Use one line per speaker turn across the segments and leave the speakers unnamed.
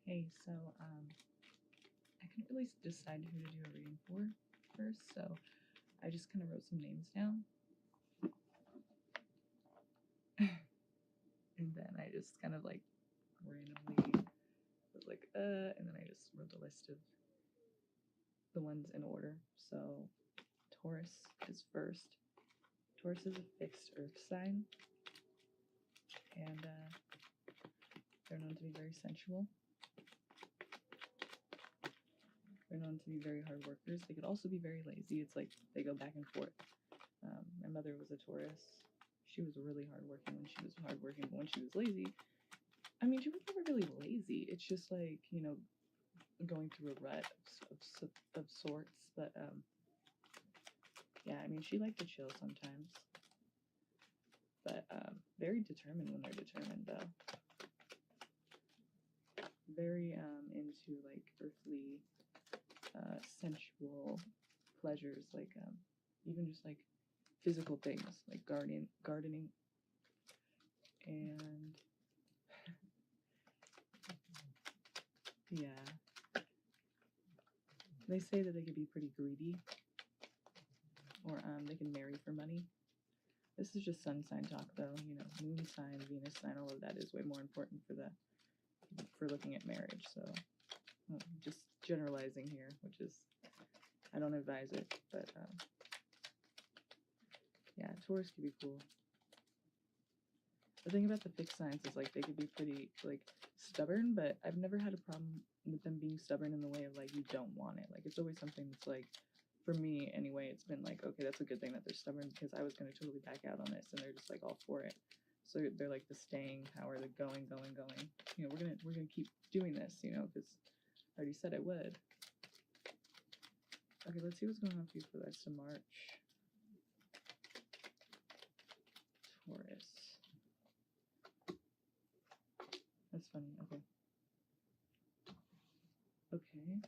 Hey, so I couldn't really decide who to do a reading for first, so I just kind of wrote some names down, and then I just kind of like randomly was like, and then I just wrote the list of the ones in order. So Taurus is first. Taurus is a fixed earth sign, and they're known to be very sensual. They're known to be very hard workers. They could also be very lazy. It's like they go back and forth. My mother was a Taurus. She was really hardworking when she was hardworking, but when she was lazy, I mean, she was never really lazy. It's just like, going through a rut of sorts. But yeah, I mean, she liked to chill sometimes. But very determined when they're determined, though. Very into like earthly, sensual pleasures, like even just like physical things, like gardening, and yeah. They say that they could be pretty greedy, or they can marry for money. This is just sun sign talk, though. Moon sign, Venus sign, all of that is way more important for looking at marriage. So, just generalizing here, which is, I don't advise it, but yeah, Taurus could be cool. The thing about the fixed signs is like they could be pretty like stubborn, but I've never had a problem with them being stubborn in the way of like you don't want it. Like it's always something that's like, for me anyway, it's been like, okay, that's a good thing that they're stubborn, because I was going to totally back out on this, and they're just like all for it. So they're like the staying power, the going. We're gonna keep doing this, because I already said I would. Okay, let's see what's going on for you for the rest of March. Taurus. That's funny. Okay. Okay.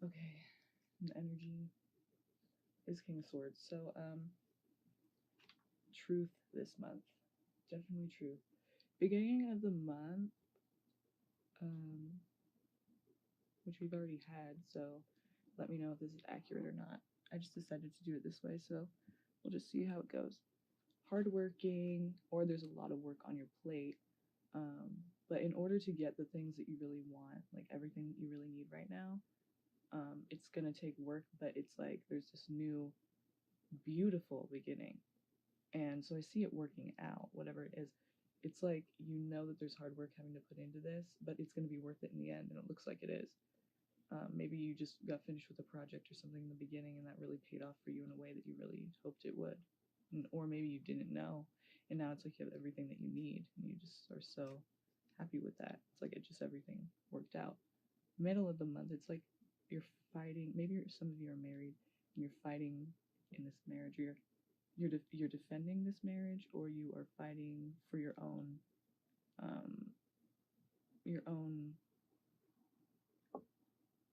Okay. The energy is King of Swords. So, truth this month. Definitely truth. Beginning of the month, which we've already had, so let me know if this is accurate or not. I just decided to do it this way, so we'll just see how it goes. Hardworking, or there's a lot of work on your plate. But in order to get the things that you really want, like everything that you really need right now, it's gonna take work, but it's like there's this new, beautiful beginning. And so I see it working out, whatever it is. It's like that there's hard work having to put into this, but it's going to be worth it in the end, and it looks like it is. Maybe you just got finished with a project or something in the beginning, and that really paid off for you in a way that you really hoped it would. Or maybe you didn't know, and now it's like you have everything that you need, and you just are so happy with that. It's like everything worked out. Middle of the month, it's like you're fighting. Maybe some of you are married, and you're fighting in this marriage, or you're defending this marriage, or you are fighting for your own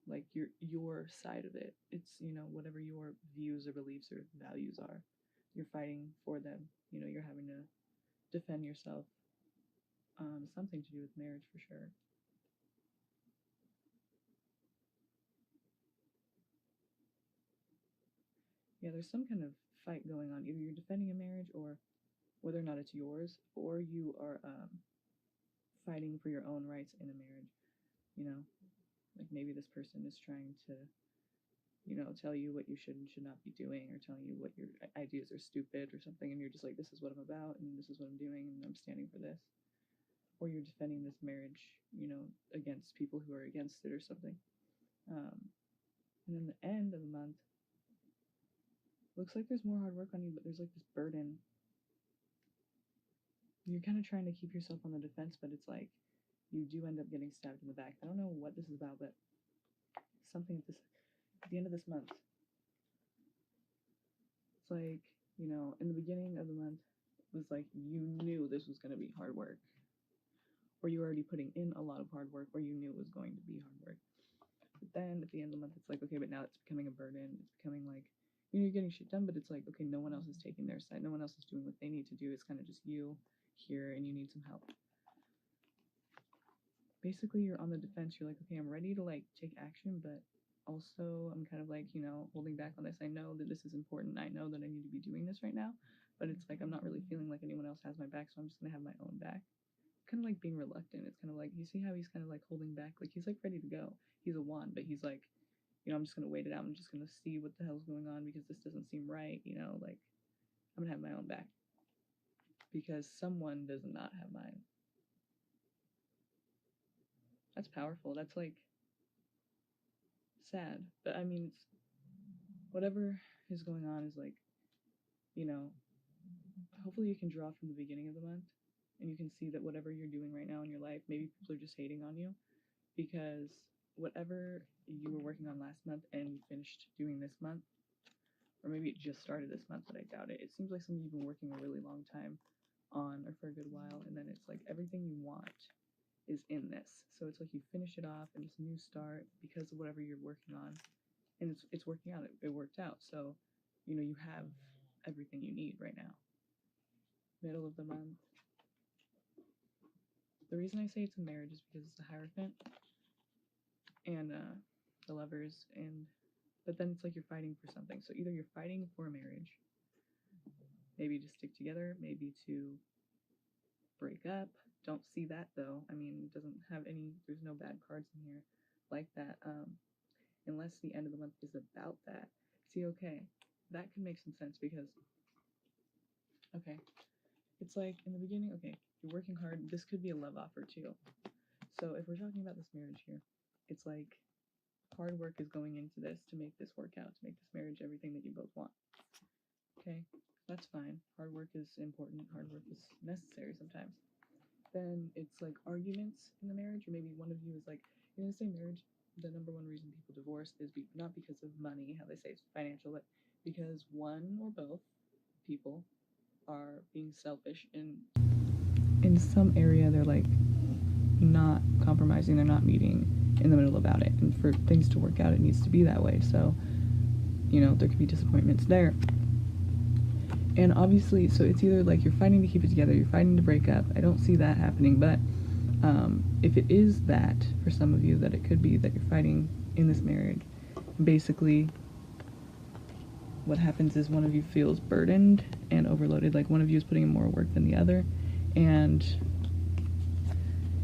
like your side of it. It's whatever your views or beliefs or values are, you're fighting for them. You're having to defend yourself. Something to do with marriage for sure. Yeah, there's some kind of fight going on. Either you're defending a marriage, or whether or not it's yours, or you are fighting for your own rights in a marriage. Like maybe this person is trying to, tell you what you should and should not be doing, or telling you what your ideas are stupid or something, and you're just like, this is what I'm about, and this is what I'm doing, and I'm standing for this. Or you're defending this marriage, against people who are against it or something. And then the end of the month, looks like there's more hard work on you, but there's like this burden. You're kind of trying to keep yourself on the defense, but it's like you do end up getting stabbed in the back. I don't know what this is about, but something at the end of this month. It's like, in the beginning of the month, it was like you knew this was going to be hard work, or you were already putting in a lot of hard work, or you knew it was going to be hard work. But then at the end of the month, it's like, okay, but now it's becoming a burden. It's becoming like you know, you're getting shit done, but it's like, okay, no one else is taking their side, no one else is doing what they need to do. It's kind of just you here, and you need some help. Basically, you're on the defense. You're like, okay, I'm ready to like take action, but also I'm kind of like, you know, holding back on this. I know that this is important. I know that I need to be doing this right now, but it's like I'm not really feeling like anyone else has my back, so I'm just gonna have my own back. Kind of like being reluctant. It's kind of like, you see how he's kind of like holding back, like he's like ready to go. He's a wand, but he's like, you know, I'm just gonna wait it out. I'm just gonna see what the hell's going on because this doesn't seem right. You know, like I'm gonna have my own back because someone does not have mine. That's powerful. That's like sad, but I mean, it's, whatever is going on is like, you know, hopefully you can draw from the beginning of the month and you can see that whatever you're doing right now in your life, maybe people are just hating on you because whatever you were working on last month and you finished doing this month, or maybe it just started this month, but I doubt it. It seems like something you've been working a really long time on or for a good while, and then it's like everything you want is in this. So it's like you finish it off and it's a new start because of whatever you're working on, and it's working out. It worked out. So, you know, you have everything you need right now. Middle of the month. The reason I say it's a marriage is because it's the Hierophant and the Lovers, and but then it's like you're fighting for something. So either you're fighting for a marriage, maybe to stick together, maybe to break up. Don't see that though. I mean, it doesn't have any. There's no bad cards in here like that. Unless the end of the month is about that. See, okay, that can make some sense because, okay, it's like in the beginning, okay, you're working hard. This could be a love offer too. So if we're talking about this marriage here, it's like hard work is going into this to make this work out, to make this marriage everything that you both want. Okay, that's fine. Hard work is important. Hard work is necessary sometimes. Then it's like arguments in the marriage, or maybe one of you is like, in the same marriage, the number one reason people divorce is not because of money, how they say it's financial, but because one or both people are being selfish and in some area they're like not compromising, they're not meeting in the middle about it. And for things to work out, it needs to be that way. So, you know, there could be disappointments there. And obviously, so it's either like you're fighting to keep it together, you're fighting to break up. I don't see that happening, but if it is that for some of you, that it could be that you're fighting in this marriage, basically what happens is one of you feels burdened and overloaded, like one of you is putting in more work than the other, and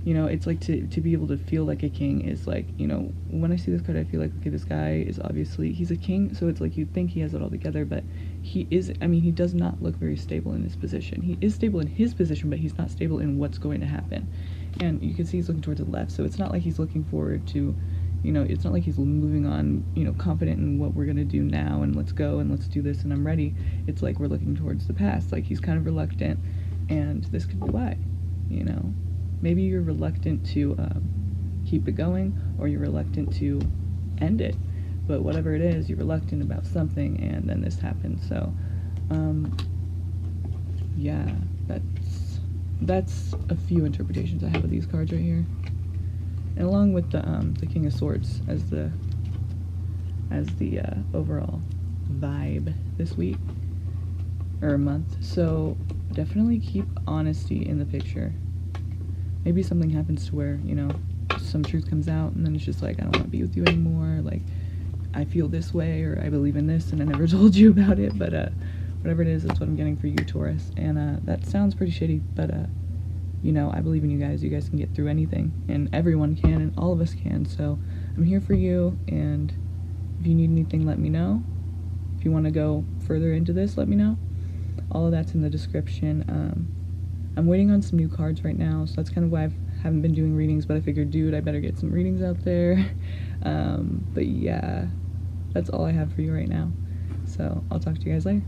you know, it's like to be able to feel like a king is like, you know, when I see this card I feel like, okay, this guy is obviously, he's a king, so it's like you think he has it all together, but he is, I mean, he does not look very stable in his position. He is stable in his position, but he's not stable in what's going to happen. And you can see he's looking towards the left, so it's not like he's looking forward to, you know, it's not like he's moving on, you know, confident in what we're gonna do now and let's go and let's do this and I'm ready. It's like we're looking towards the past, like he's kind of reluctant, and this could be why, you know. Maybe you're reluctant to keep it going, or you're reluctant to end it. But whatever it is, you're reluctant about something, and then this happens. So, yeah, that's a few interpretations I have of these cards right here. And along with the King of Swords as the overall vibe this week or month. So definitely keep honesty in the picture. Maybe something happens to where, you know, some truth comes out and then it's just like, I don't want to be with you anymore, like I feel this way, or I believe in this and I never told you about it, but whatever it is, that's what I'm getting for you, Taurus. And that sounds pretty shitty, but you know, I believe in you guys can get through anything, and everyone can, and all of us can. So I'm here for you, and if you need anything, let me know. If you want to go further into this, let me know. All of that's in the description. I'm waiting on some new cards right now, so that's kind of why I haven't been doing readings, but I figured, dude, I better get some readings out there. But yeah, that's all I have for you right now. So I'll talk to you guys later.